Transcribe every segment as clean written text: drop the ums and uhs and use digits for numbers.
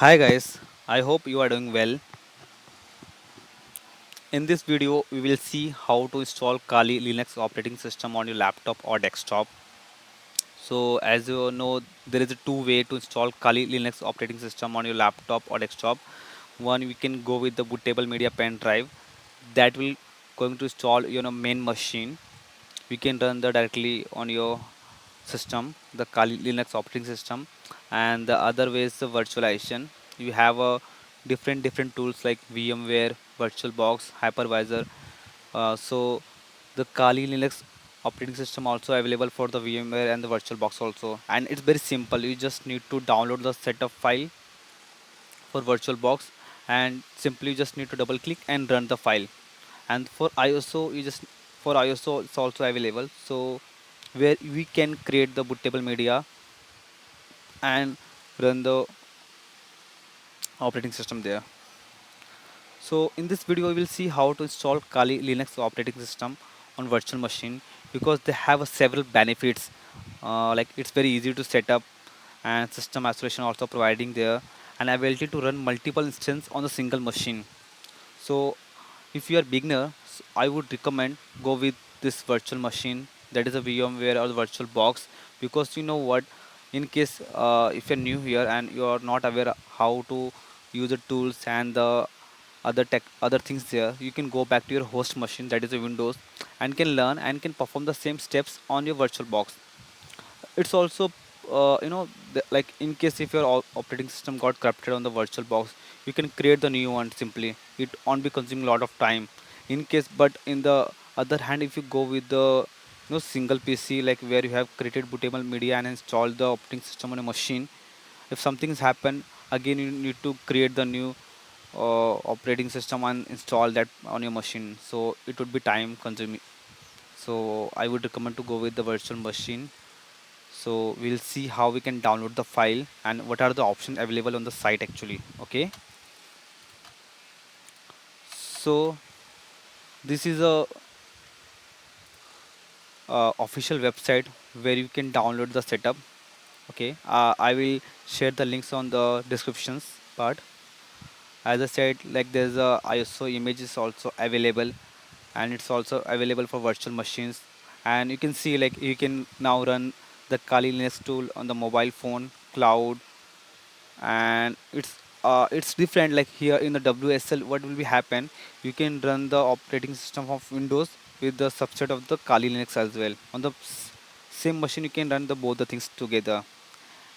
Hi guys, I hope you are doing well. In this video, we will see how to install Kali Linux operating system on your laptop or desktop. So as you know, there is a two way to install Kali Linux operating system on your laptop or desktop. One, we can go with the bootable media pen drive that will going to install your main machine. We can run that directly on your system, the Kali Linux operating system, and the other way is the virtualization. You have a different tools like VMware, VirtualBox, hypervisor. So the Kali Linux operating system also available for the VMware and the VirtualBox also, and it's very simple. You just need to download the setup file for VirtualBox, and simply you just need to double click and run the file. And for ISO, you just for ISO it's also available. So where we can create the bootable media and run the operating system there. So in this video, we will see how to install Kali Linux operating system on virtual machine because they have several benefits. Like it's very easy to set up and system isolation also providing there and ability to run multiple instances on a single machine. So if you are beginner, I would recommend go with this virtual machine, that is a VMware or the virtual box, because you know what, in case if you're new here and you are not aware how to use the tools and the other things there, you can go back to your host machine, that is a Windows, and can learn and can perform the same steps on your virtual box. It's also like in case if your operating system got corrupted on the virtual box, you can create the new one simply. It won't be consuming a lot of time in case. But in the other hand, if you go with the single PC, like where you have created bootable media and installed the operating system on a machine, if something's happened, again you need to create the new operating system and install that on your machine, so it would be time consuming. So I would recommend to go with the virtual machine. So we'll see how we can download the file and what are the options available on the site actually. Okay, so this is a official website where you can download the setup. Okay, I will share the links on the descriptions part. As I said, like there's a ISO image is also available, and it's also available for virtual machines. And you can see like you can now run the Kali Linux tool on the mobile phone, cloud, and it's different. Like here in the WSL, what will be happen, you can run the operating system of Windows with the subset of the Kali Linux as well on the same machine. You can run the both the things together.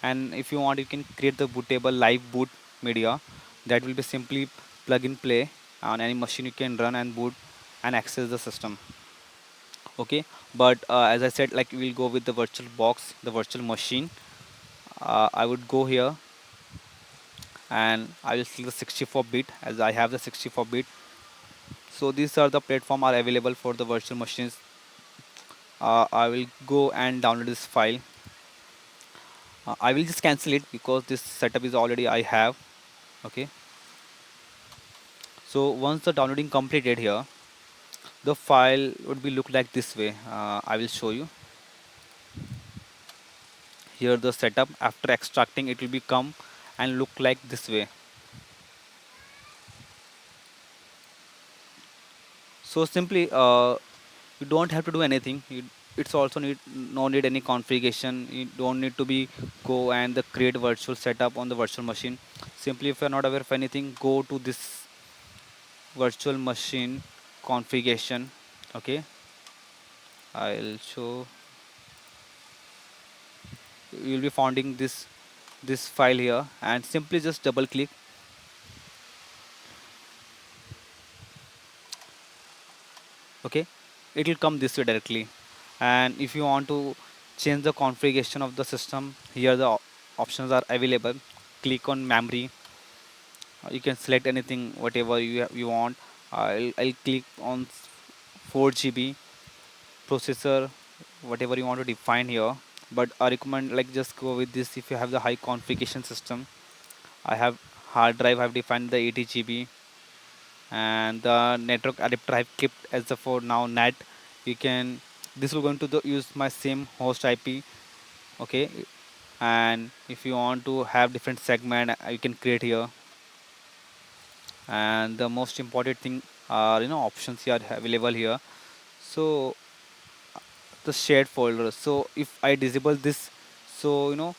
And if you want, you can create the bootable live boot media that will be simply plug and play on any machine. You can run and boot and access the system. Okay, but as I said, like we'll go with the virtual box, the virtual machine. I would go here and I will select the 64-bit as I have the 64-bit. So these are the platform are available for the virtual machines. I will go and download this file. I will just cancel it because this setup is already I have. Okay, so once the downloading completed here, the file would be look like this way. I will show you here the setup after extracting. It will become and look like this way. So simply you don't have to do anything. It's also need no need any configuration. You don't need to be go and the create virtual setup on the virtual machine. Simply if you're not aware of anything, go to this virtual machine configuration. Okay, I'll show. You'll be finding this file here and simply just double click. Okay, it will come this way directly. And if you want to change the configuration of the system, here the options are available. Click on memory. You can select anything whatever you want. I'll click on 4 GB processor, whatever you want to define here. But I recommend like just go with this if you have the high configuration system. I have hard drive, I've defined the 80 GB, and the network adapter I've kept as the for now NAT. You can, this will going to use my same host IP. Okay, And if you want to have different segment, you can create here. And the most important thing are, options here available here. So the shared folder, so if I disable this, so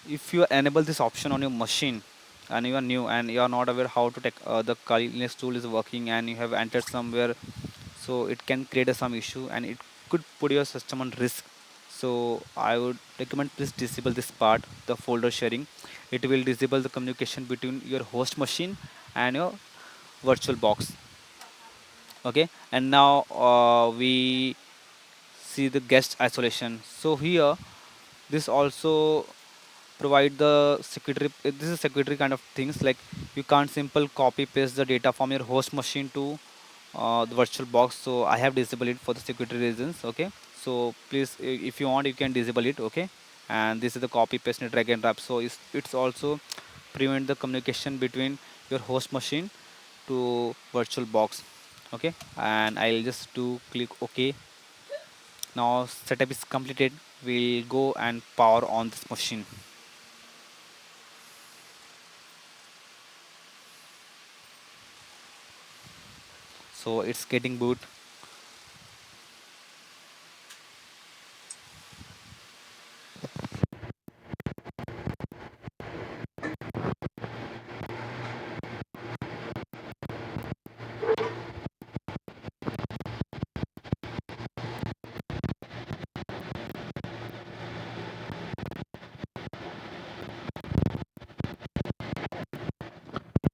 if you enable this option on your machine and you are new and you are not aware how to take the Kali Linux tool is working and you have entered somewhere, so it can create some issue and it could put your system on risk. So I would recommend please disable this part, the folder sharing. It will disable the communication between your host machine and your virtual box. Okay, and now we see the guest isolation. So here this also provide the secretary, this is secretary kind of things, like you can't simple copy paste the data from your host machine to the virtual box. So I have disabled it for the security reasons. Okay, so please if you want you can disable it. Okay, and this is the copy paste and drag and drop, so it's also prevent the communication between your host machine to virtual box. Okay, and I'll just do click OK. Now setup is completed. We'll go and power on this machine. So it's getting boot.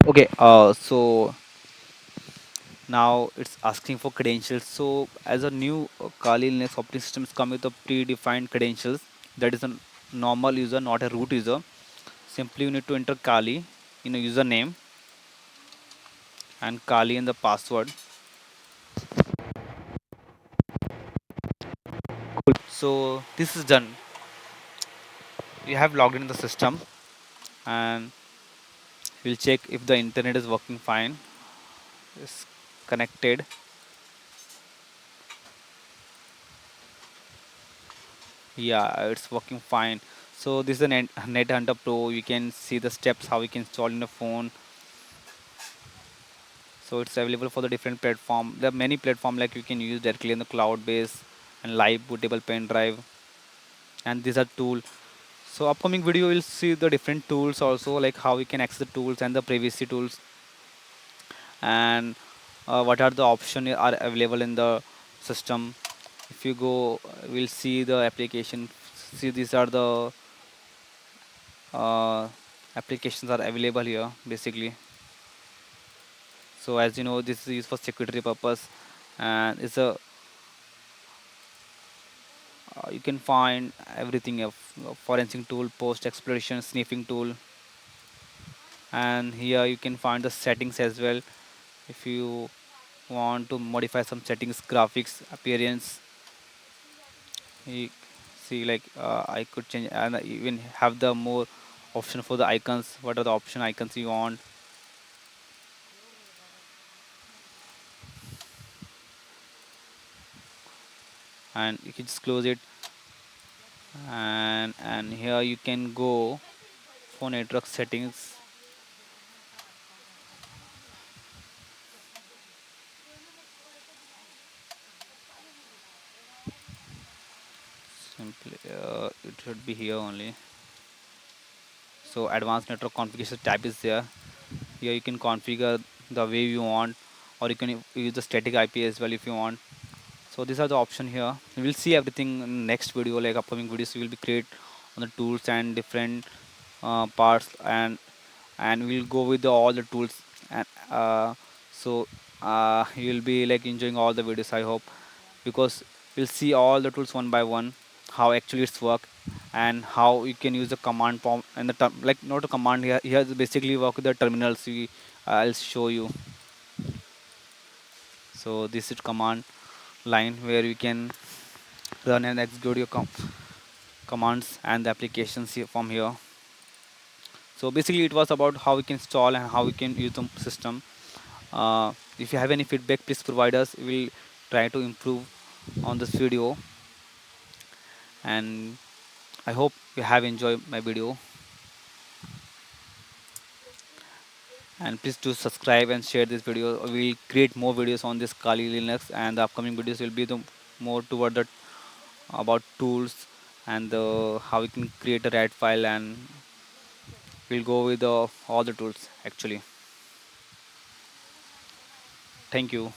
Okay, so now it's asking for credentials. So as a new Kali Linux operating systems come with a predefined credentials. That is a normal user, not a root user. Simply you need to enter Kali in a username and Kali in the password. So this is done. You have logged in the system and we'll check if the internet is working fine. It's connected. Yeah, it's working fine. So this is a Net Hunter Pro. You can see the steps how you can install in the phone. So it's available for the different platform. There are many platform like you can use directly in the cloud base and live bootable pen drive. And these are tool. So upcoming video will see the different tools also, like how you can access the tools and the privacy tools, and what are the options are available in the system. If you go, we'll see the application. See, these are the uh, applications are available here basically. So as you know, this is used for security purpose, and it's a you can find everything of forensic tool, post exploration, sniffing tool, and here you can find the settings as well. If you want to modify some settings, graphics, appearance, you see like I could change and even have the more option for the icons. What are the option icons you want? And you can just close it, and here you can go for network settings. Simply it should be here only. So advanced network configuration tab is there. Here you can configure the way you want, or you can use the static IP as well if you want. So these are the option here. We will see everything in next video, like upcoming videos we will be create on the tools and different parts, and we'll go with all the tools, and so you will be like enjoying all the videos, I hope, because we'll see all the tools one by one, how actually it's work, and how you can use the command prompt and the like not a command here. Here is basically work with the terminals. I'll show you. So this is command line where you can run and execute your commands and the applications here from here. So basically it was about how we can install and how we can use the system. If you have any feedback, please provide us. We will try to improve on this video. And I hope you have enjoyed my video, and please do subscribe and share this video. We'll create more videos on this Kali Linux, and the upcoming videos will be the more toward the about tools and how we can create a RAD file, and we'll go with all the tools actually. Thank you.